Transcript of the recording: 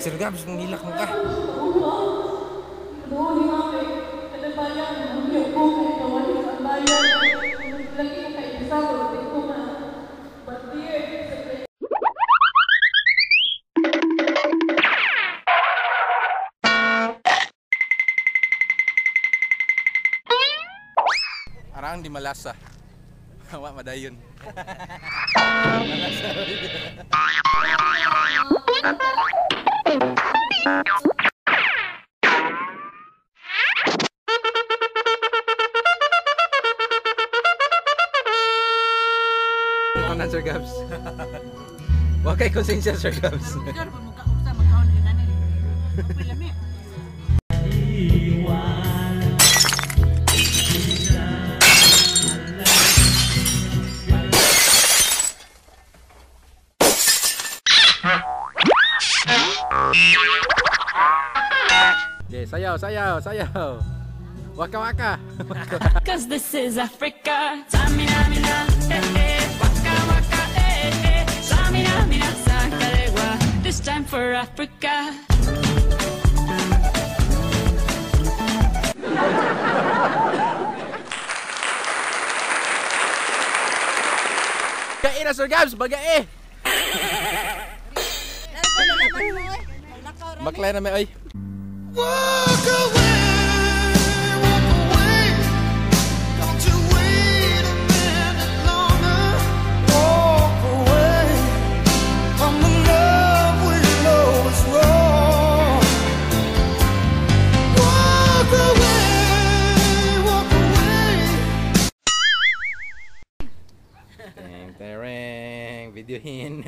Sir Gabs, nilak mo ka. Arang di malasa. Wa madayon. Malasa. Ito na, Sir Gabs. Huwag kay konsensya, Sir Gabs. Okay, sayaw, sayaw, sayaw. Waka waka. Cause this is Africa. Samina mina, waka waka, samina mina, sakarewa. This time for Africa. Kain na, Sir Gabs, bagai. Maklay na may oy. Walk away, don't you wait a minute longer. Walk away from the love we know is wrong. Walk away. Teng tereng, videoin.